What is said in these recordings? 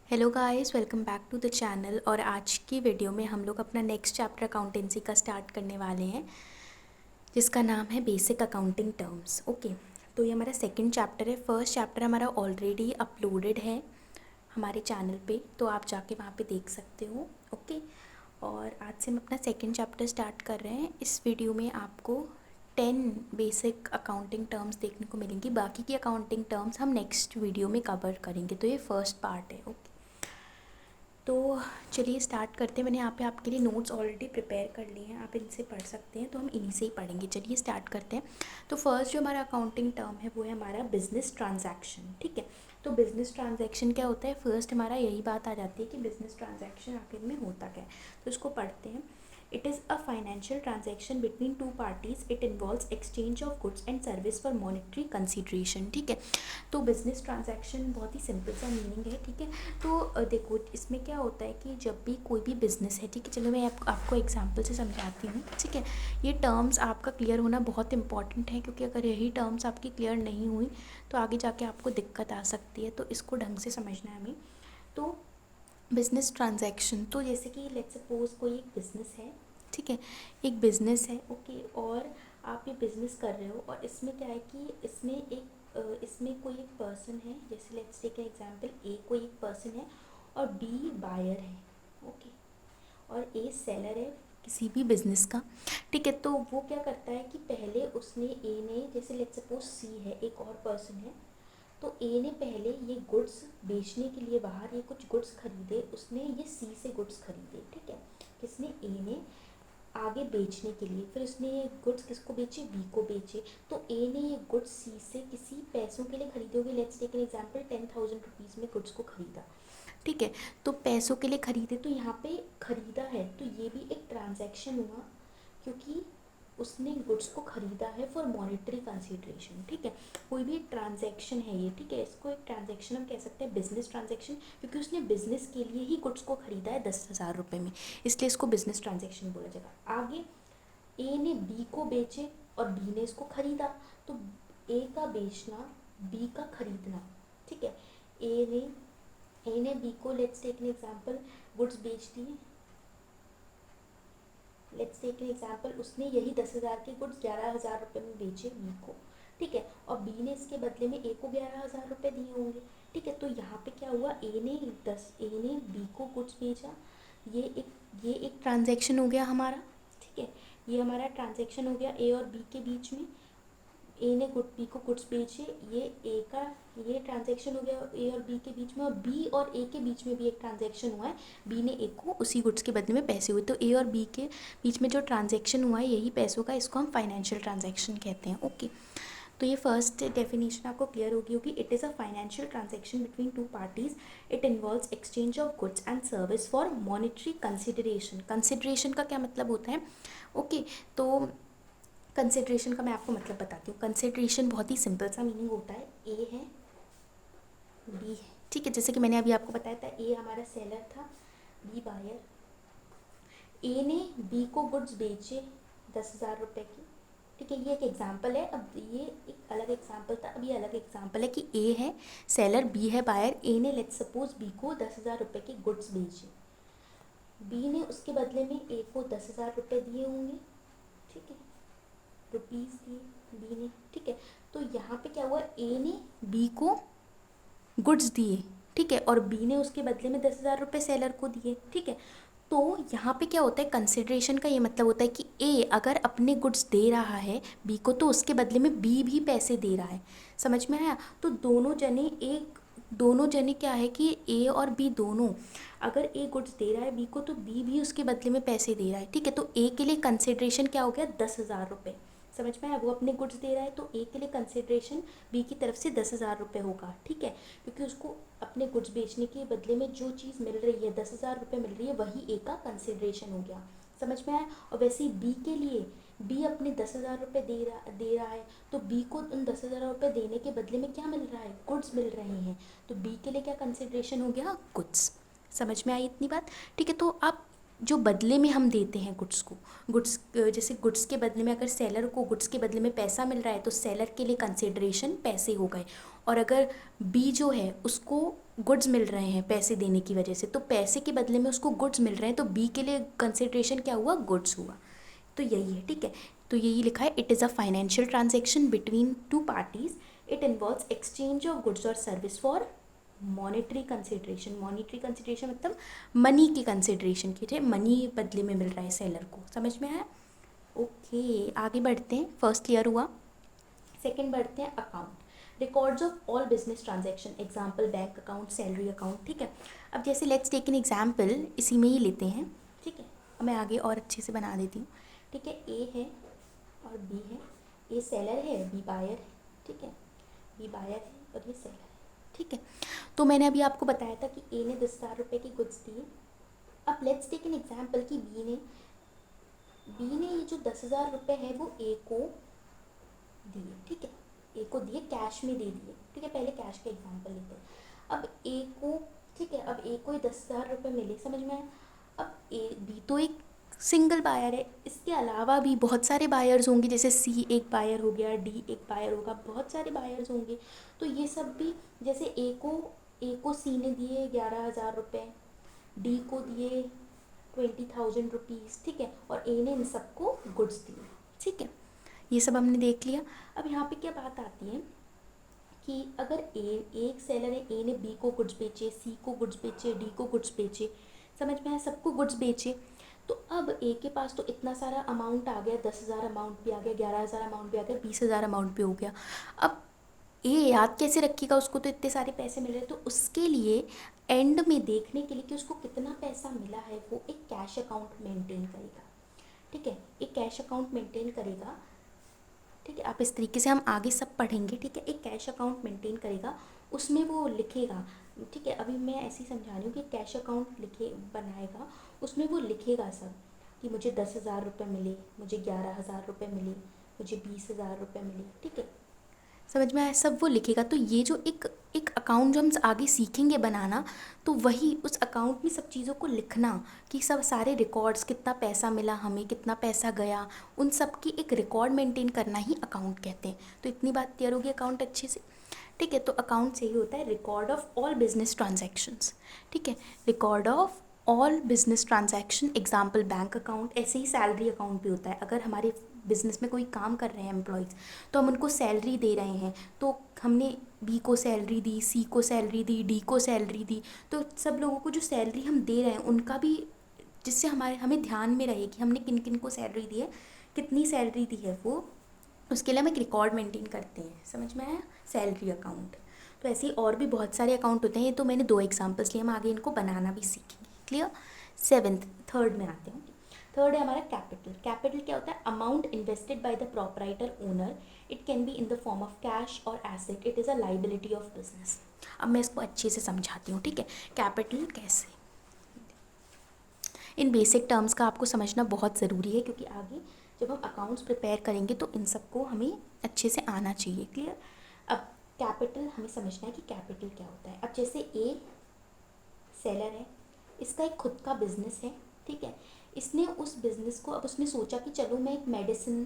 Hello guys, welcome back to the channel. और आज की वीडियो में हम लोग अपना नेक्स्ट चैप्टर अकाउंटेंसी का स्टार्ट करने वाले हैं, जिसका नाम है बेसिक अकाउंटिंग टर्म्स। ओके, तो ये हमारा सेकंड चैप्टर है। फर्स्ट चैप्टर हमारा ऑलरेडी अपलोडेड है हमारे चैनल पे, तो आप जाके वहाँ पे देख सकते हो। ओके, और आज से हम अपना सेकंड चैप्टर स्टार्ट कर रहे हैं। इस वीडियो में आपको 10 बेसिक अकाउंटिंग टर्म्स देखने को मिलेंगी। बाकी की अकाउंटिंग टर्म्स हम नेक्स्ट वीडियो में कवर करेंगे। तो ये फर्स्ट पार्ट है। ओके, तो चलिए स्टार्ट करते हैं। मैंने यहाँ पे आपके लिए नोट्स ऑलरेडी प्रिपेयर कर लिए हैं, आप इनसे पढ़ सकते हैं। तो हम इन्हीं से ही पढ़ेंगे। चलिए स्टार्ट करते हैं। तो फर्स्ट जो हमारा अकाउंटिंग टर्म है वो है हमारा बिजनेस ट्रांजैक्शन। ठीक है, तो बिजनेस ट्रांजैक्शन क्या होता है? फर्स्ट हमारा यही बात आ जाती है कि बिजनेस ट्रांजैक्शन आखिर में होता क्या है। तो इसको पढ़ते हैं। It is a financial transaction between two parties. It involves exchange of goods and service for monetary consideration. ठीक है, तो बिजनेस ट्रांजैक्शन बहुत ही सिंपल सा मीनिंग है। ठीक है, तो देखो इसमें क्या होता है कि जब भी कोई भी बिज़नेस है, ठीक है, चलो मैं आपको एग्जांपल से समझाती हूँ। ठीक है, ये टर्म्स आपका क्लियर होना बहुत इंपॉर्टेंट है, क्योंकि अगर यही टर्म्स आपकी क्लियर नहीं हुई तो आगे जाके आपको दिक्कत आ सकती है। तो इसको ढंग से समझना है हमें। तो बिज़नेस ट्रांजैक्शन, तो जैसे कि लेट्स सपोज कोई एक बिज़नेस है। ठीक है, एक बिज़नेस है। ओके, और आप ये बिज़नेस कर रहे हो, और इसमें क्या है कि इसमें कोई एक पर्सन है। जैसे लेट्स टेक एन एग्जांपल, ए कोई एक पर्सन है और बी बायर है। ओके, और ए सेलर है किसी भी बिज़नेस का। ठीक है, तो वो क्या करता है कि पहले उसने ए ने, जैसे लेट्स सपोज सी है, एक और पर्सन है, तो ए ने पहले ये गुड्स बेचने के लिए बाहर ये कुछ गुड्स खरीदे। उसने ये सी से गुड्स खरीदे। ठीक है, किसने? ए ने आगे बेचने के लिए। फिर उसने ये गुड्स किसको बेचे? बी को बेचे। तो ए ने ये गुड्स सी से किसी पैसों के लिए खरीदे होंगे। Let's take an example, 10,000 rupees में गुड्स को खरीदा। ठीक है, तो पैसों के लिए खरीदे, तो यहाँ पे खरीदा है, तो ये भी एक ट्रांजैक्शन हुआ, क्योंकि उसने गुड्स को खरीदा है फॉर मॉनेटरी कंसिडरेशन। ठीक है, कोई भी ट्रांजैक्शन है ये। ठीक है, इसको एक ट्रांजैक्शन हम कह सकते हैं, बिजनेस ट्रांजैक्शन, क्योंकि उसने बिजनेस के लिए ही गुड्स को खरीदा है 10,000 रुपये में, इसलिए इसको बिजनेस ट्रांजैक्शन बोला जाएगा। आगे ए ने बी को बेचे और बी ने इसको खरीदा, तो ए का बेचना, बी का खरीदना। ठीक है, ए ने बी को, let's take an example, goods बेच दिए। लेट्स टेक एन एग्जांपल, उसने यही 10,000 के गुड्स 11,000 रुपये में बेचे बी को। ठीक है, और बी ने इसके बदले में ए को 11,000 रुपये दिए होंगे। ठीक है, तो यहाँ पे क्या हुआ? ए ने बी को गुड्स बेचा। ये एक ट्रांजैक्शन हो गया हमारा। ठीक है, ये हमारा ट्रांजैक्शन हो गया ए और बी के बीच में। ए ने बी को गुड्स बेचे, ये ट्रांजैक्शन हो गया ए और बी के बीच में। और बी और ए के बीच में भी एक ट्रांजैक्शन हुआ है, बी ने ए को उसी गुड्स के बदले में पैसे हुए। तो ए और बी के बीच में जो ट्रांजैक्शन हुआ है यही पैसों का, इसको हम फाइनेंशियल ट्रांजैक्शन कहते हैं। ओके, तो ये फर्स्ट डेफिनेशन आपको क्लियर होगी होगी। It is a financial transaction between two parties. It involves exchange of goods and service for monetary consideration. Consideration का क्या मतलब होता है? ओके, तो कंसिड्रेशन का मैं आपको मतलब बताती हूँ। कंसिड्रेशन बहुत ही सिंपल सा मीनिंग होता है, ए है, बी है। ठीक है, जैसे कि मैंने अभी आपको बताया था, ए हमारा सेलर था, बी बायर। ए ने बी को गुड्स बेचे 10,000 रुपये की। ठीक है, ये एक एग्जांपल है। अब ये एक अलग एग्जांपल था, अब ये अलग एग्जांपल है कि ए है सेलर, बी है बायर। ए ने लेट्स सपोज बी को 10,000 रुपये के गुड्स बेचे। बी ने उसके बदले में ए को 10,000 रुपये दिए होंगे। ठीक है, रुपीज़ दिए बी ने। ठीक है, तो यहाँ पे क्या हुआ? ए ने बी को गुड्स दिए। ठीक है, और बी ने उसके बदले में 10,000 रुपये सेलर को दिए। ठीक है, तो यहाँ पे क्या होता है? कंसिडरेशन का ये मतलब होता है कि ए अगर अपने गुड्स दे रहा है बी को, तो उसके बदले में बी भी पैसे दे रहा है। समझ में आया? तो दोनों जने क्या है कि ए और बी दोनों, अगर ए गुड्स दे रहा है बी को, तो बी भी उसके बदले में पैसे दे रहा है। ठीक है, तो ए के लिए कंसिडरेशन क्या हो गया? 10,000 रुपये। समझ में आया? वो अपने गुड्स दे रहा है, तो ए के लिए कंसिडरेशन बी की तरफ से 10,000 रुपये होगा। ठीक है, क्योंकि उसको अपने गुड्स बेचने के बदले में जो चीज़ मिल रही है, 10,000 रुपये मिल रही है, वही ए का कंसिडरेशन हो गया। समझ में आया? और वैसे ही बी के लिए, बी अपने 10,000 रुपये दे रहा है, तो बी को उन 10,000 रुपये देने के बदले में क्या मिल रहा है? गुड्स मिल रहे हैं। तो बी के लिए क्या कंसिडरेशन हो गया? गुड्स। समझ में आई इतनी बात? ठीक है, तो आप जो बदले में हम देते हैं गुड्स को, जैसे गुड्स के बदले में अगर सेलर को गुड्स के बदले में पैसा मिल रहा है, तो सेलर के लिए कंसिडरेशन पैसे हो गए। और अगर बी जो है उसको गुड्स मिल रहे हैं पैसे देने की वजह से, तो पैसे के बदले में उसको गुड्स मिल रहे हैं, तो बी के लिए कंसिडरेशन क्या हुआ, गुड्स हुआ। तो यही है, ठीक है। तो यही लिखा है, it is a financial transaction between two parties, it involves exchange of goods और service for monetary consideration. Monetary consideration मतलब मनी की कंसिडरेशन कीजिए, मनी बदले में मिल रहा है सेलर को। समझ में आया? ओके, आगे बढ़ते हैं। फर्स्ट क्लियर हुआ। सेकंड बढ़ते हैं, account, records of all business transaction, example bank account, salary account, ठीक है। अब जैसे लेट्स टेक एन एग्जांपल, इसी में ही लेते हैं, ठीक है। अब मैं आगे और अच्छे से बना देती हूँ, ठीक है। ए है और बी है, ए सेलर है, बी बायर है, ठीक है। बी बायर है और ये सेलर है, ठीक है। तो मैंने अभी आपको बताया था कि ए ने 10,000 रुपये की गुड्स दिए। अब लेट्स टेक एन एग्जांपल कि बी ने ये जो 10,000 रुपये है वो ए को दिए, ठीक है। ए को दिए, कैश में दे दिए, ठीक है। पहले कैश का एग्जांपल लेते हैं। अब ए को, ठीक है, अब ए को 10,000 रुपये मिले, समझ में आया। अब ए बी तो एक सिंगल बायर है, इसके अलावा भी बहुत सारे बायर्स होंगे, जैसे सी एक बायर हो गया, डी एक बायर होगा, बहुत सारे बायर्स होंगे। तो ये सब भी, जैसे ए को सी ने दिए 11,000 रुपये, डी को दिए 20,000 रुपीज़, ठीक है, और ए ने इन सबको गुड्स दिए, ठीक है। ये सब हमने देख लिया। अब यहाँ पे क्या बात आती है कि अगर एक सेलर है, ए ने बी को गुड्स बेचे, सी को गुड्स बेचे, डी को गुड्स बेचे, समझ में आया, सबको गुड्स बेचे। तो अब ए के पास तो इतना सारा अमाउंट आ गया, 10,000 अमाउंट भी आ गया, 11,000 अमाउंट भी आ गया, 20,000 अमाउंट भी हो गया। अब ए याद कैसे रखिएगा, उसको तो इतने सारे पैसे मिल रहे, तो उसके लिए एंड में देखने के लिए कि उसको कितना पैसा मिला है, वो एक कैश अकाउंट मेंटेन करेगा, ठीक है। एक कैश अकाउंट मेंटेन करेगा, ठीक है। आप इस तरीके से हम आगे सब पढ़ेंगे, ठीक है। एक कैश अकाउंट मेंटेन करेगा, उसमें वो लिखेगा, ठीक है। अभी मैं ऐसे ही समझा रही हूँ कि कैश अकाउंट बनाएगा, उसमें वो लिखेगा सब कि मुझे 10,000 रुपये मिले, मुझे 11,000 रुपये मिले, मुझे 20,000 रुपये मिले, ठीक है। समझ में आया, सब वो लिखेगा। तो ये जो एक एक अकाउंट जो हम आगे सीखेंगे बनाना, तो वही उस अकाउंट में सब चीज़ों को लिखना कि सब सारे रिकॉर्ड्स, कितना पैसा मिला हमें, कितना पैसा गया, उन सब की एक रिकॉर्ड मेंटेन करना ही अकाउंट कहते हैं। तो इतनी बात क्लियर होगी अकाउंट अच्छे से, ठीक है। तो अकाउंट से ही होता है record of all business transactions, ठीक है। Record of all business transaction, example bank account. ऐसे ही सैलरी अकाउंट भी होता है। अगर हमारे बिजनेस में कोई काम कर रहे हैं एम्प्लॉयज़, तो हम उनको सैलरी दे रहे हैं, तो हमने बी को सैलरी दी, सी को सैलरी दी, डी को सैलरी दी, तो सब लोगों को जो सैलरी हम दे रहे हैं उनका भी, जिससे हमें ध्यान में रहे कि हमने किन किन को सैलरी दी है, कितनी सैलरी दी है, वो उसके लिए हम एक रिकॉर्ड मेंटेन करते हैं। समझ में आया, सैलरी अकाउंट। तो ऐसे ही और भी बहुत सारे अकाउंट होते हैं, ये तो मैंने 2 एग्जाम्पल्स लिए, हम आगे इनको बनाना भी सीखेंगे। क्लियर? थर्ड में आते हैं। थर्ड है हमारा कैपिटल। कैपिटल क्या होता है? Amount invested by the proprietor owner, it can be in the form of cash और asset, it is a liability of business. अब मैं इसको अच्छे से समझाती हूँ, ठीक है। कैपिटल कैसे, इन बेसिक टर्म्स का आपको समझना बहुत ज़रूरी है, क्योंकि आगे जब हम अकाउंट्स प्रिपेयर करेंगे तो इन सबको हमें अच्छे से आना चाहिए। क्लियर? अब कैपिटल हमें समझना है कि कैपिटल क्या होता है। अब जैसे ए सेलर है, इसका एक खुद का बिजनेस है, ठीक है। इसने उस बिज़नेस को, अब उसने सोचा कि चलो मैं एक मेडिसिन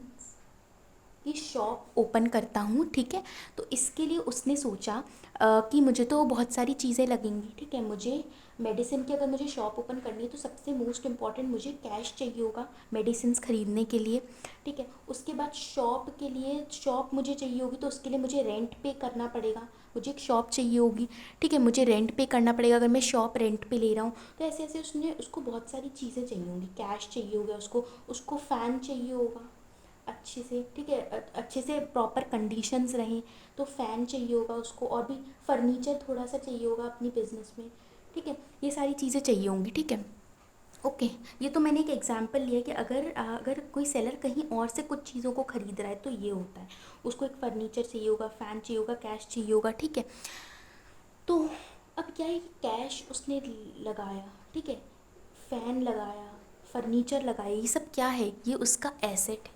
की शॉप ओपन करता हूँ, ठीक है। तो इसके लिए उसने सोचा कि मुझे तो बहुत सारी चीज़ें लगेंगी, ठीक है। मुझे मेडिसिन की अगर मुझे शॉप ओपन करनी है तो सबसे मोस्ट इम्पॉर्टेंट मुझे कैश चाहिए होगा मेडिसिन ख़रीदने के लिए, ठीक है। उसके बाद शॉप के लिए, शॉप मुझे चाहिए होगी तो उसके लिए मुझे रेंट पे करना पड़ेगा, मुझे एक शॉप चाहिए होगी, ठीक है। मुझे रेंट पे करना पड़ेगा अगर मैं शॉप रेंट पे ले रहा हूँ, तो ऐसे ऐसे उसको बहुत सारी चीज़ें चाहिए होंगी। कैश चाहिए होगा उसको फ़ैन चाहिए होगा अच्छे से, ठीक है, अच्छे से प्रॉपर कंडीशंस रहें, तो फ़ैन चाहिए होगा उसको, और भी फर्नीचर थोड़ा सा चाहिए होगा अपनी बिज़नेस में, ठीक है। ये सारी चीज़ें चाहिए होंगी, ठीक है। ओके, ये तो मैंने एक एग्जांपल लिया कि अगर कोई सेलर कहीं और से कुछ चीज़ों को ख़रीद रहा है तो ये होता है, उसको एक फ़र्नीचर चाहिए होगा, फ़ैन चाहिए होगा, कैश चाहिए होगा, ठीक है। तो अब क्या है कि कैश उसने लगाया, ठीक है, फ़ैन लगाया, फर्नीचर लगाया, ये सब क्या है? ये उसका एसेट है,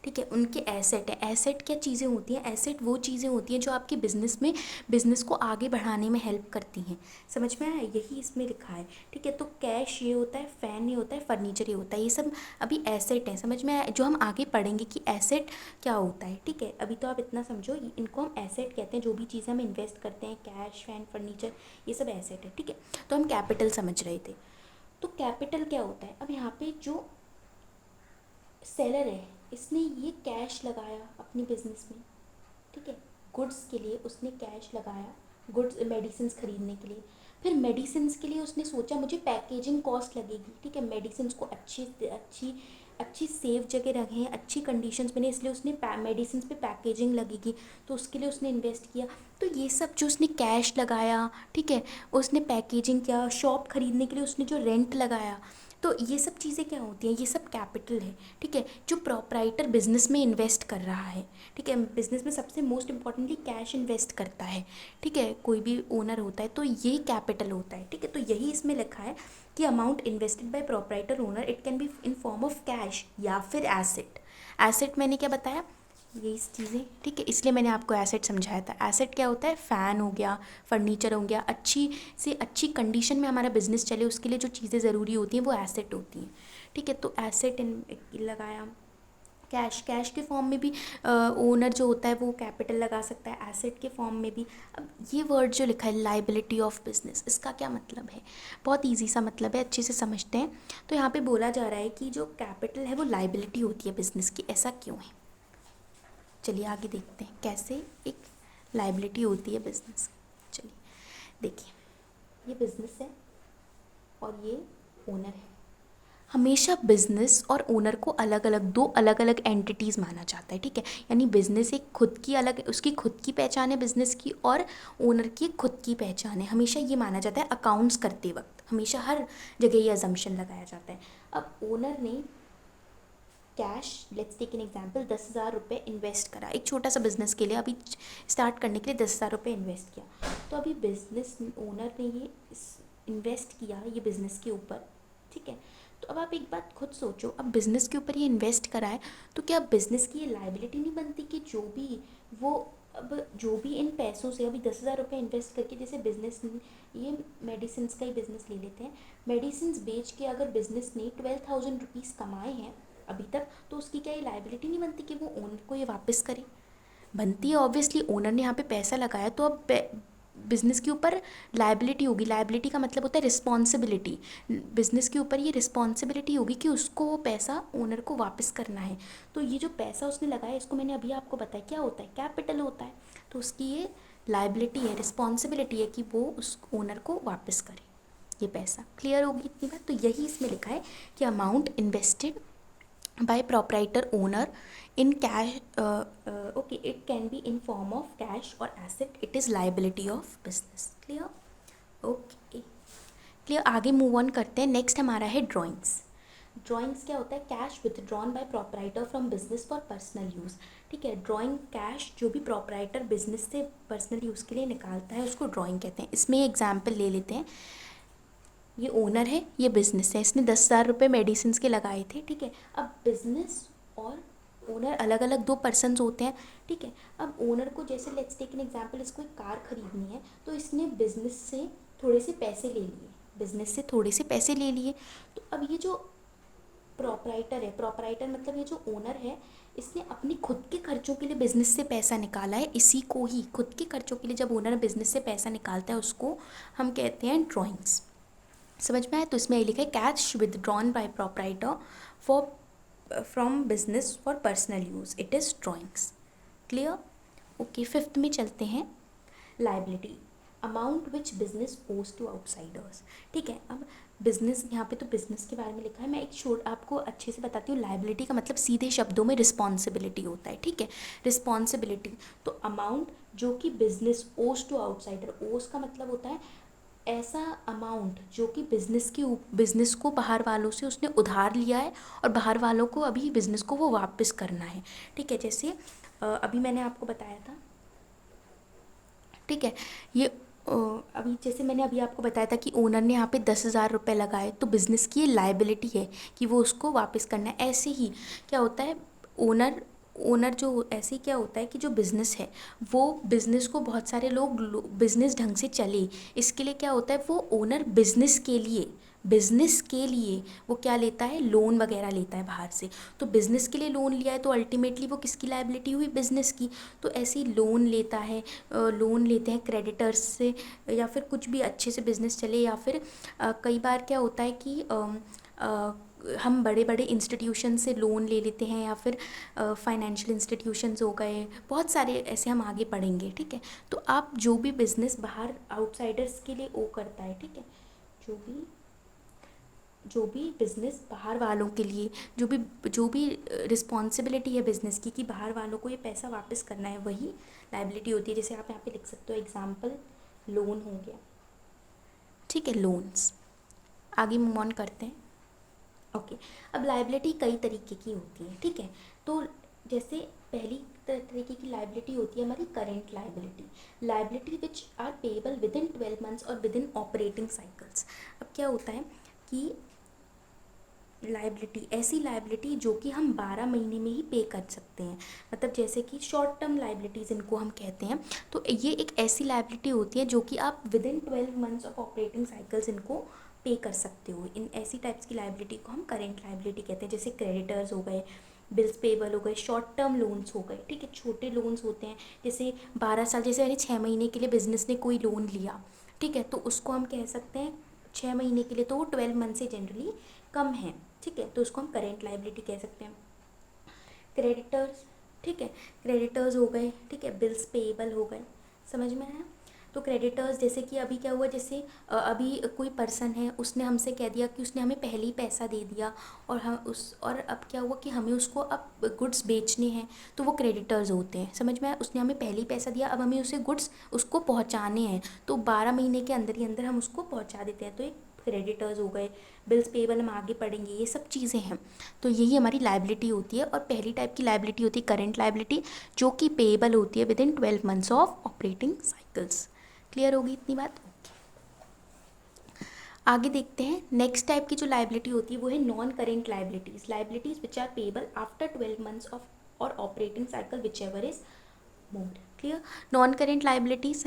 ठीक है, उनके एसेट है। एसेट क्या चीज़ें होती हैं? एसेट वो चीज़ें होती हैं जो आपके बिजनेस में, बिजनेस को आगे बढ़ाने में हेल्प करती हैं। समझ में आया? यही इसमें लिखा है। ठीक है, तो कैश ये होता है, फैन ये होता है, फर्नीचर ये होता है, ये सब अभी एसेट हैं। समझ में आया? जो हम आगे पढ़ेंगे कि एसेट क्या होता है। ठीक है, अभी तो आप इतना समझो, इनको हम एसेट कहते हैं। जो भी चीज़ें हम इन्वेस्ट करते हैं, कैश, फैन, फर्नीचर, ये सब एसेट है। ठीक है, तो हम कैपिटल समझ रहे थे। तो कैपिटल क्या होता है? अब यहाँ पे जो सेलर है, इसने ये कैश लगाया अपनी बिजनेस में। ठीक है, गुड्स के लिए उसने कैश लगाया, गुड्स मेडिसिन खरीदने के लिए। फिर मेडिसिन के लिए उसने सोचा मुझे पैकेजिंग कॉस्ट लगेगी। ठीक है, मेडिसिन को अच्छी अच्छी अच्छी सेफ जगह रखें, अच्छी कंडीशंस बने, इसलिए उसने मेडिसिन पे पैकेजिंग लगेगी, तो उसके लिए उसने इन्वेस्ट किया। तो ये सब जो उसने कैश लगाया, ठीक है, उसने पैकेजिंग किया, शॉप खरीदने के लिए उसने जो रेंट लगाया, तो ये सब चीज़ें क्या होती हैं? ये सब कैपिटल है। ठीक है, जो प्रोप्राइटर बिजनेस में इन्वेस्ट कर रहा है। ठीक है, बिजनेस में सबसे मोस्ट इम्पॉर्टेंटली कैश इन्वेस्ट करता है। ठीक है, कोई भी ओनर होता है तो ये कैपिटल होता है। ठीक है, तो यही इसमें लिखा है कि amount invested bye proprietor owner, it can be in form of cash या फिर एसेट। एसेट मैंने क्या बताया? यही चीज़ें। ठीक है, इसलिए मैंने आपको एसेट समझाया था। एसेट क्या होता है? फ़ैन हो गया, फर्नीचर हो गया, अच्छी से अच्छी कंडीशन में हमारा बिजनेस चले उसके लिए जो चीज़ें ज़रूरी होती हैं वो एसेट होती हैं। ठीक है, तो एसेट लगाया। कैश, कैश के फॉर्म में भी ओनर जो होता है वो कैपिटल लगा सकता है, एसेट के फॉर्म में भी। अब ये वर्ड जो लिखा है लाइबिलिटी ऑफ बिजनेस, इसका क्या मतलब है? बहुत इजी सा मतलब है, अच्छे से समझते हैं। तो यहाँ पे बोला जा रहा है कि जो कैपिटल है वो लाइबिलिटी होती है बिजनेस की। ऐसा क्यों है? चलिए आगे देखते हैं कैसे एक लाइबिलिटी होती है बिजनेस। चलिए देखिए, ये बिजनेस है और ये ओनर है। हमेशा बिजनेस और ओनर को अलग अलग, दो अलग अलग एंटिटीज़ माना जाता है। ठीक है, यानी बिजनेस एक खुद की अलग, उसकी खुद की पहचान है बिजनेस की, और ओनर की खुद की पहचान है। हमेशा ये माना जाता है अकाउंट्स करते वक्त, हमेशा हर जगह ये अजम्पशन लगाया जाता है। अब ओनर ने cash, let's take an example, 10,000 रुपये इन्वेस्ट करा एक छोटा सा बिजनेस के लिए, अभी स्टार्ट करने के लिए 10,000 रुपये इन्वेस्ट किया। तो अभी बिजनेस ओनर ने ये इन्वेस्ट किया ये बिज़नेस के ऊपर। ठीक है, तो अब आप एक बात खुद सोचो, अब बिज़नेस के ऊपर ये इन्वेस्ट करा है, तो क्या बिज़नेस की ये लाइबिलिटी नहीं बनती कि जो भी वो, अब जो भी इन पैसों से, अभी 10,000 रुपये इन्वेस्ट करके, जैसे बिज़नेस, ये मेडिसिन का ही बिज़नेस ले लेते हैं, मेडिसिन बेच के अगर बिज़नेस ने 12,000 रुपीज़ कमाए हैं अभी तक, तो उसकी क्या ये लाइबिलिटी नहीं बनती कि वो ओनर को ये वापस करे? बनती है ऑब्वियसली, ओनर ने यहाँ पे पैसा लगाया, तो अब बिज़नेस के ऊपर लाइबिलिटी होगी। लाइबिलिटी का मतलब होता है रिस्पॉन्सिबिलिटी। बिज़नेस के ऊपर ये रिस्पॉन्सिबिलिटी होगी कि उसको वो पैसा ओनर को वापस करना है। तो ये जो पैसा उसने लगाया, इसको मैंने अभी आपको बताया क्या होता है? कैपिटल होता है। तो उसकी ये लाइबिलिटी है, रिस्पॉन्सिबिलिटी है कि वो उस ओनर को वापस करे ये पैसा। क्लियर होगी इतनी बात? तो यही इसमें लिखा है कि amount invested by proprietor owner in cash, okay, it can be in form of cash or asset, it is liability of business. clear? okay, clear। आगे मूव ऑन करते हैं। नेक्स्ट हमारा है ड्राइंग्स। ड्राइंग्स क्या होता है? Cash withdrawn bye proprietor from business for personal use. ठीक है, ड्राइंग कैश जो भी प्रोप्राइटर बिजनेस से पर्सनल यूज़ के लिए निकालता है उसको ड्राइंग कहते हैं। इसमें एग्जाम्पल ले लेते हैं। ये ओनर है, ये बिज़नेस है, इसने 10,000 रुपये मेडिसिन के लगाए थे। ठीक है, अब बिज़नेस और ओनर अलग अलग दो पर्सन्स होते हैं। ठीक है, अब ओनर को, जैसे लेट्स टेक एन एग्जांपल, इसको एक कार खरीदनी है, तो इसने बिज़नेस से थोड़े से पैसे ले लिए, बिज़नेस से थोड़े से पैसे ले लिए। तो अब ये जो प्रॉपराइटर है, प्रॉपराइटर मतलब ये जो ओनर है, इसने अपनी खुद के खर्चों के लिए बिज़नेस से पैसा निकाला है। इसी को ही खुद के खर्चों के लिए जब ओनर बिज़नेस से पैसा निकालता है उसको हम कहते हैं ड्राइंग्स। समझ में आया? तो इसमें लिखा है cash withdrawn by proprietor for from business for personal use, it is drawings. Clear? Okay, fifth में चलते हैं। Liability, amount which business owes to outsiders. ठीक है, अब बिजनेस, यहाँ पे तो बिजनेस के बारे में लिखा है, मैं एक शॉर्ट आपको अच्छे से बताती हूँ। लाइबिलिटी का मतलब सीधे शब्दों में रिस्पॉन्सिबिलिटी होता है। ठीक है, रिस्पॉन्सिबिलिटी, तो अमाउंट जो कि बिजनेस ओज टू आउटसाइडर, ओज का मतलब होता है ऐसा अमाउंट जो कि बिज़नेस को बाहर वालों से उसने उधार लिया है और बाहर वालों को अभी बिज़नेस को वो वापस करना है। ठीक है, जैसे अभी मैंने आपको बताया था। ठीक है, ये अभी जैसे मैंने अभी आपको बताया था कि ओनर ने यहाँ पे 10,000 रुपये लगाए, तो बिज़नेस की ये लाइबिलिटी है कि वो उसको वापस करना है। ऐसे ही क्या होता है, ओनर ओनर जो ऐसे क्या होता है कि जो बिज़नेस है वो बिज़नेस को बहुत सारे लोग बिज़नेस ढंग से चले, इसके लिए क्या होता है वो ओनर बिज़नेस के लिए वो क्या लेता है, लोन वगैरह लेता है बाहर से। तो बिज़नेस के लिए लोन लिया है तो अल्टीमेटली वो किसकी लायबिलिटी हुई, बिज़नेस की। तो ऐसे ही लोन लेता है, लोन लेते हैं क्रेडिटर्स से, या फिर कुछ भी अच्छे से बिज़नेस चले, या फिर कई बार क्या होता है कि अ, हम बड़े बड़े इंस्टीट्यूशन से लोन ले लेते हैं, या फिर फाइनेंशियल इंस्टीट्यूशंस हो गए, बहुत सारे ऐसे हम आगे पढ़ेंगे, ठीक है। तो आप जो भी बिज़नेस बाहर आउटसाइडर्स के लिए वो करता है, ठीक है, जो भी बिज़नेस बाहर वालों के लिए, जो भी रिस्पॉन्सिबिलिटी है बिज़नेस की कि बाहर वालों को ये पैसा वापस करना है, वही लायबिलिटी होती है। जैसे आप यहाँ पे लिख सकते हो एग्जांपल, लोन हो गया, ठीक है, लोन्स। आगे मूव ऑन करते हैं। ओके, अब लायबिलिटी कई तरीके की होती है, ठीक है। तो जैसे पहली तरीके की लायबिलिटी होती है हमारी current liability which are payable within 12 months और विद इन ऑपरेटिंग साइकिल्स। अब क्या होता है कि लायबिलिटी, ऐसी लायबिलिटी जो कि हम 12 महीने में ही पे कर सकते हैं, मतलब जैसे कि शॉर्ट टर्म लायबिलिटीज़ इनको हम कहते हैं। तो ये एक ऐसी लायबिलिटी होती है जो कि आप with in 12 months of operating cycles इनको पे कर सकते हो। इन ऐसी टाइप्स की लायबिलिटी को हम करेंट लायबिलिटी कहते हैं। जैसे क्रेडिटर्स हो गए, बिल्स पेबल हो गए, शॉर्ट टर्म लोन्स हो गए, ठीक है, छोटे लोन्स होते हैं जैसे 12 साल, जैसे यानी 6 महीने के लिए बिजनेस ने कोई लोन लिया, ठीक है, तो उसको हम कह सकते हैं 6 महीने के लिए, तो वो 12 मंथ से जनरली कम है, ठीक है, तो उसको हम करेंट लायबिलिटी कह सकते हैं। क्रेडिटर्स, ठीक है, क्रेडिटर्स हो गए, ठीक है, बिल्स पेएबल हो गए, समझ में आया। तो क्रेडिटर्स जैसे कि अभी क्या हुआ, जैसे अभी कोई पर्सन है, उसने हमसे कह दिया कि उसने हमें पहले ही पैसा दे दिया, और हम और अब क्या हुआ कि हमें उसको अब गुड्स बेचने हैं, तो वो क्रेडिटर्स होते हैं, समझ में आया। उसने हमें पहले ही पैसा दिया, अब हमें उसे गुड्स उसको पहुंचाने हैं, तो 12 महीने के अंदर ही अंदर हम उसको पहुंचा देते हैं, तो एक क्रेडिटर्स हो गए। बिल्स पेएबल हम आगे पढ़ेंगे, ये सब चीज़ें हैं। तो यही हमारी लायबिलिटी होती है। और पहली टाइप की लायबिलिटी होती है करेंट लायबिलिटी, जो कि पेएबल होती है with in 12 months of operating cycles. Clear होगी इतनी बात। आगे देखते हैं नेक्स्ट टाइप की जो लायबिलिटी होती है वो है non current liabilities which are payable after 12 months of और operating cycle whichever is more. Clear. Non current liabilities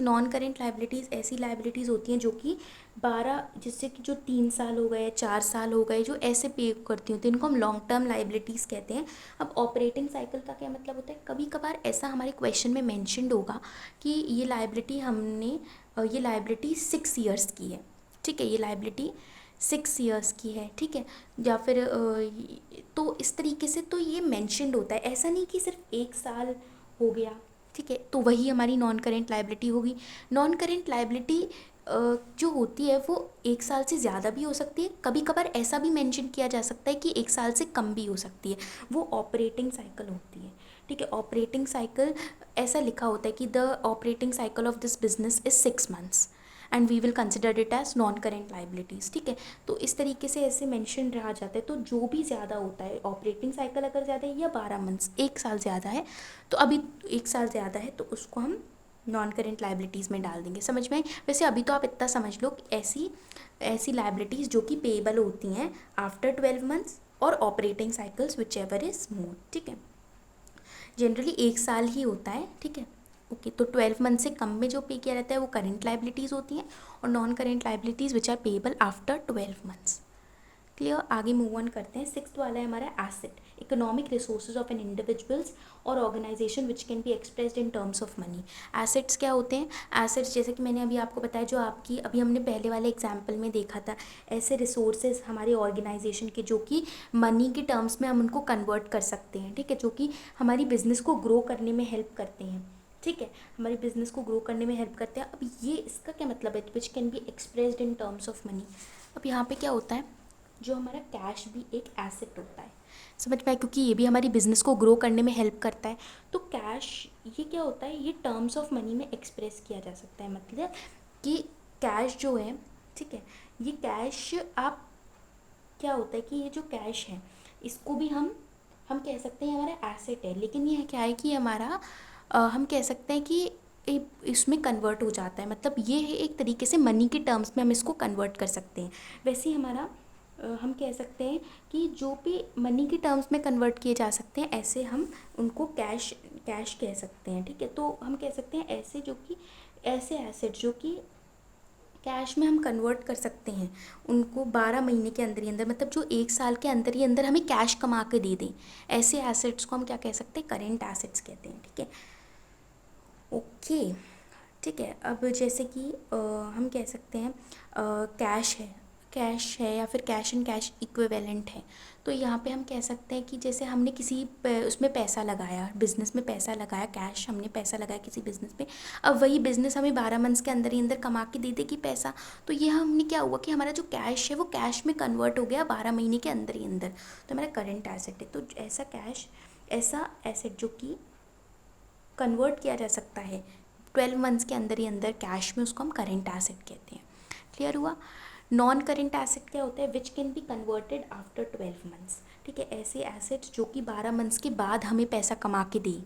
ऐसी लायबिलिटीज़ होती हैं जो कि 12, जिससे कि जो 3 साल हो गए, 4 साल हो गए, जो ऐसे पे करती होती हैं, इनको हम लॉन्ग टर्म लायबिलिटीज़ कहते हैं। अब ऑपरेटिंग साइकिल का क्या मतलब होता है, कभी कभार ऐसा हमारे क्वेश्चन में मैंशनड होगा कि ये लायबिलिटी 6 ईयर्स की है, ठीक है, ये लायबिलिटी 6 ईयर्स की है, ठीक है, या फिर तो इस तरीके से तो ये मैंशनड होता है, ऐसा नहीं कि सिर्फ 1 साल हो गया, ठीक है, तो वही हमारी नॉन करेंट लायबिलिटी होगी। नॉन करेंट लायबिलिटी जो होती है वो 1 साल से ज़्यादा भी हो सकती है, कभी कभार ऐसा भी मेंशन किया जा सकता है कि 1 साल से कम भी हो सकती है, वो ऑपरेटिंग साइकिल होती है, ठीक है। ऑपरेटिंग साइकिल ऐसा लिखा होता है कि the operating cycle of this business is 6 months and we will consider it as non current liabilities, ठीक है। तो इस तरीके से ऐसे मेंशन रहा जाता है। तो जो भी ज़्यादा होता है, ऑपरेटिंग साइकिल अगर ज़्यादा है या 12 मंथ्स, 1 साल ज़्यादा है, तो अभी 1 साल ज़्यादा है तो उसको हम नॉन करेंट लायबिलिटीज़ में डाल देंगे, समझ में। वैसे अभी तो आप इतना समझ लो कि ऐसी ऐसी लायबिलिटीज़ जो कि पेएबल होती हैं आफ्टर 12 मंथ्स और operating cycles which ever is मोर, ठीक है, जनरली 1 साल ही होता है, ठीक है। ओके, तो 12 मंथ से कम में जो पे किया रहता है वो करेंट लायबिलिटीज़ होती हैं, और non current liabilities which are payable after 12 months. Clear. आगे मूव ऑन करते हैं। सिक्स्थ वाला है हमारा asset, economic resources of an individuals और organisation which can be expressed in terms of money. Assets क्या होते हैं, एसेट्स जैसे कि मैंने अभी आपको बताया, जो आपकी अभी हमने पहले वाले एग्जाम्पल में देखा था, ऐसे रिसोर्सेज हमारे ऑर्गेनाइजेशन के जो कि मनी के टर्म्स में हम उनको कन्वर्ट कर सकते हैं, ठीक है, जो कि हमारी बिजनेस को ग्रो करने में हेल्प करते हैं, ठीक है, हमारी बिजनेस को ग्रो करने में हेल्प करते हैं। अब ये इसका क्या मतलब है, विच can be expressed in terms of money. अब यहाँ पे क्या होता है, जो हमारा कैश भी एक एसेट होता है, समझ पाए, क्योंकि ये भी हमारी बिजनेस को ग्रो करने में हेल्प करता है। तो कैश ये क्या होता है, ये टर्म्स ऑफ मनी में एक्सप्रेस किया जा सकता है, मतलब कि कैश जो है, ठीक है, ये कैश आप क्या होता है कि ये जो कैश है इसको भी हम कह सकते हैं हमारा एसेट है, लेकिन ये क्या है कि हमारा हम कह सकते हैं कि इसमें कन्वर्ट हो जाता है, मतलब ये है एक तरीके से मनी के टर्म्स में हम इसको कन्वर्ट कर सकते हैं। वैसे ही हमारा हम कह सकते हैं कि जो भी मनी के टर्म्स में कन्वर्ट किए जा सकते हैं ऐसे हम उनको कैश कैश कह सकते हैं, ठीक है। तो हम कह सकते हैं ऐसे जो कि ऐसे एसेट जो कि कैश में हम कन्वर्ट कर सकते हैं उनको 12 महीने के अंदर ही अंदर, मतलब जो 1 साल के अंदर ही अंदर हमें कैश कमा के दे दें, ऐसे एसेट्स को हम क्या कह सकते हैं, करेंट एसेट्स कहते हैं, ठीक है। ओके, ठीक है। अब जैसे कि हम कह सकते हैं कैश है या फिर कैश एंड कैश इक्विवेलेंट है। तो यहाँ पे हम कह सकते हैं कि जैसे हमने उसमें पैसा लगाया, बिज़नेस में पैसा लगाया, कैश हमने पैसा लगाया किसी बिज़नेस में, अब वही बिज़नेस हमें 12 मंथ्स के अंदर ही अंदर कमा के दे देगी पैसा। तो ये हमने क्या हुआ कि हमारा जो कैश है वो कैश में कन्वर्ट हो गया 12 महीने के अंदर ही अंदर, तो हमारा करंट एसेट है। तो ऐसा एसेट जो कि कन्वर्ट किया जा सकता है 12 मंथ्स के अंदर ही अंदर कैश में, उसको हम करेंट एसेट कहते हैं। क्लियर हुआ। नॉन करेंट एसेट क्या होता है, विच can be converted after 12 months, ठीक है। ऐसे एसेट्स जो कि 12 मंथ्स के बाद हमें पैसा कमा के दे,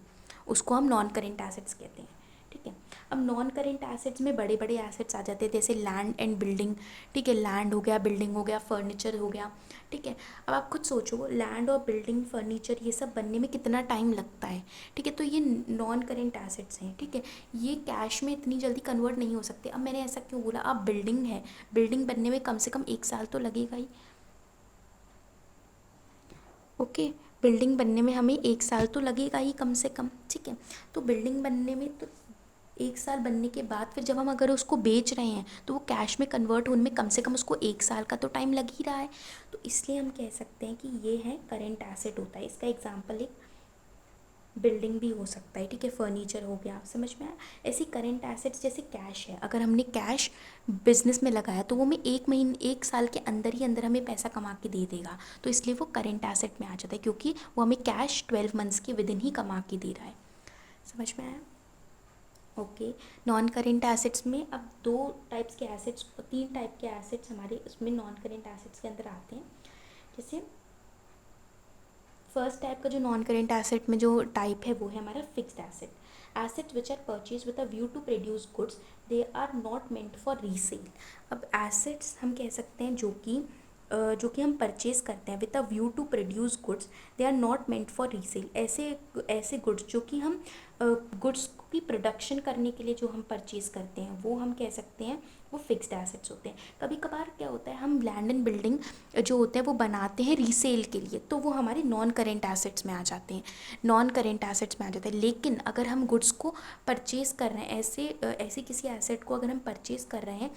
उसको हम नॉन करेंट एसेट्स कहते हैं, ठीक है। अब नॉन करेंट एसेट्स में बड़े बड़े एसेट्स आ जाते हैं, जैसे लैंड एंड बिल्डिंग, ठीक है। लैंड हो गया, बिल्डिंग हो गया, फर्नीचर हो गया, ठीक है। अब आप खुद सोचो, लैंड और बिल्डिंग, फर्नीचर, ये सब बनने में कितना टाइम लगता है, ठीक है। तो ये नॉन करेंट एसेट्स हैं, ठीक है। ये कैश में इतनी जल्दी कन्वर्ट नहीं हो सकते। अब मैंने ऐसा क्यों बोला, अब बिल्डिंग है, बिल्डिंग बनने में कम से कम 1 साल तो लगेगा ही, ओके। बिल्डिंग बनने में हमें 1 साल तो लगेगा ही कम से कम, ठीक है। तो बिल्डिंग बनने में तो 1 साल बनने के बाद फिर जब हम अगर उसको बेच रहे हैं तो वो कैश में कन्वर्ट होने में कम से कम उसको 1 साल का तो टाइम लग ही रहा है। तो इसलिए हम कह सकते हैं कि ये है करेंट एसेट होता है। इसका एग्जाम्पल एक बिल्डिंग भी हो सकता है, ठीक है, फर्नीचर हो गया, समझ में आया। ऐसी करेंट एसेट्स जैसे कैश है, अगर हमने कैश बिजनेस में लगाया तो वो हमें 1 साल के अंदर ही अंदर हमें पैसा कमा के दे देगा, तो इसलिए वो करेंट एसेट में आ जाता है, क्योंकि वो हमें कैश 12 मंथ्स के विद इन ही कमा के दे रहा है। समझ में आया। ओके। नॉन करेंट एसेट्स में अब तीन टाइप के एसेट्स हमारे उसमें नॉन करेंट एसेट्स के अंदर आते हैं। जैसे फर्स्ट टाइप का जो नॉन करेंट एसेट में जो टाइप है वो है हमारा fixed asset. Asset which are purchase with a view to produce goods, they are not meant for resale. अब एसेट्स हम कह सकते हैं जो कि हम परचेज करते हैं with a view to produce goods, they are not meant for resale. ऐसे गुड्स जो कि हम गुड्स की प्रोडक्शन करने के लिए जो हम परचेज करते हैं वो हम कह सकते हैं वो फिक्स्ड एसेट्स होते हैं। कभी कभार क्या होता है, हम लैंड एंड बिल्डिंग जो होते हैं वो बनाते हैं रीसेल के लिए, तो वो हमारे नॉन करेंट एसेट्स में आ जाते हैं, नॉन करेंट एसेट्स में आ जाते हैं। लेकिन अगर हम गुड्स को परचेज कर रहे हैं, ऐसे किसी एसेट को अगर हम परचेज कर रहे हैं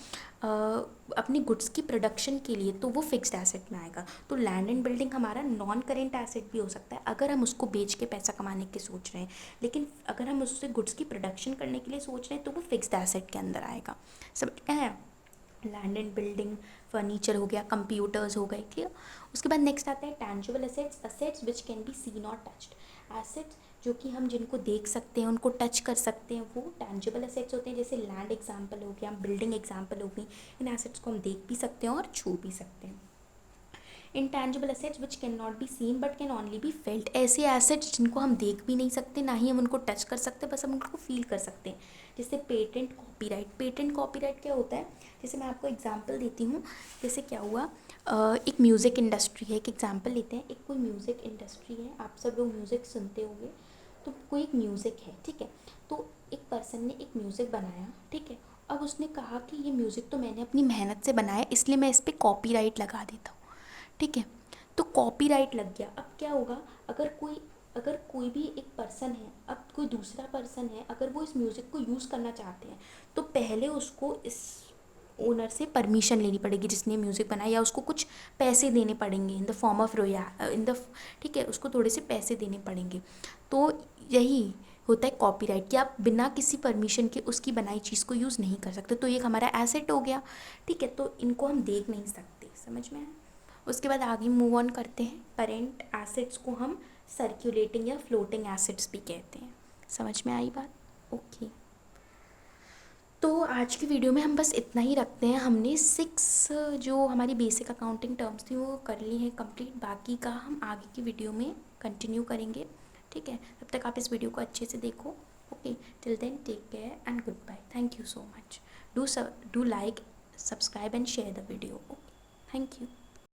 अपनी गुड्स की प्रोडक्शन के लिए, तो वो फिक्स्ड एसेट में आएगा। तो लैंड एंड बिल्डिंग हमारा नॉन करेंट एसेट भी हो सकता है अगर हम उसको बेच के पैसा कमाने की सोच रहे हैं, लेकिन अगर हम उससे गुड्स की प्रोडक्शन करने के लिए सोच रहे हैं तो वो फिक्स्ड एसेट के अंदर आएगा। सब लैंड एंड बिल्डिंग, फर्नीचर हो गया, कंप्यूटर्स हो गए, क्लियर। उसके बाद नेक्स्ट आता है tangible assets, assets which can be seen और टच्ड। एसेट्स जो कि हम जिनको देख सकते हैं, उनको टच कर सकते हैं, वो टैंजिबल एसेट्स होते हैं। जैसे लैंड एग्जाम्पल हो गया, बिल्डिंग एग्जाम्पल हो गई। इन एसेट्स को हम देख भी सकते हैं और छू भी सकते हैं। Intangible assets which can not be seen but can only be felt. ऐसे एसेट्स जिनको हम देख भी नहीं सकते, ना ही हम उनको टच कर सकते, बस हम उनको फील कर सकते हैं। जैसे पेटेंट कॉपीराइट। पेटेंट कॉपीराइट क्या होता है, जैसे मैं आपको एग्जांपल देती हूँ। जैसे क्या हुआ, एक म्यूज़िक इंडस्ट्री है, एक एग्जांपल लेते हैं। एक कोई म्यूज़िक इंडस्ट्री है, आप सब लोग म्यूज़िक सुनते होंगे, तो कोई एक म्यूज़िक है, ठीक है। तो एक पर्सन ने एक म्यूज़िक बनाया, ठीक है। अब उसने कहा कि ये म्यूज़िक तो मैंने अपनी मेहनत से बनाया, इसलिए मैं इस पर कॉपीराइट लगा देता हूँ, ठीक है। तो कॉपीराइट लग गया। अब क्या होगा, अगर कोई भी एक पर्सन है, अब कोई दूसरा पर्सन है, अगर वो इस म्यूज़िक को यूज़ करना चाहते हैं तो पहले उसको इस ओनर से परमिशन लेनी पड़ेगी जिसने म्यूज़िक बनाया, या उसको कुछ पैसे देने पड़ेंगे इन द फॉर्म ऑफ ठीक है, उसको थोड़े से पैसे देने पड़ेंगे। तो यही होता है कॉपीराइट, कि आप बिना किसी परमिशन के उसकी बनाई चीज़ को यूज़ नहीं कर सकते। तो ये हमारा एसेट हो गया, ठीक है। तो इनको हम देख नहीं सकते, समझ में आया। उसके बाद आगे मूव ऑन करते हैं। करेंट एसेट्स को हम सर्कुलेटिंग या फ्लोटिंग एसेट्स भी कहते हैं। समझ में आई बात। ओके। तो आज की वीडियो में हम बस इतना ही रखते हैं। हमने 6 जो हमारी बेसिक अकाउंटिंग टर्म्स थी वो कर ली हैं कंप्लीट। बाकी का हम आगे की वीडियो में कंटिन्यू करेंगे, ठीक है। तब तक आप इस वीडियो को अच्छे से देखो। Okay, till then take care and good bye. Thank you so much. Do like, subscribe and share the video. Okay, thank you.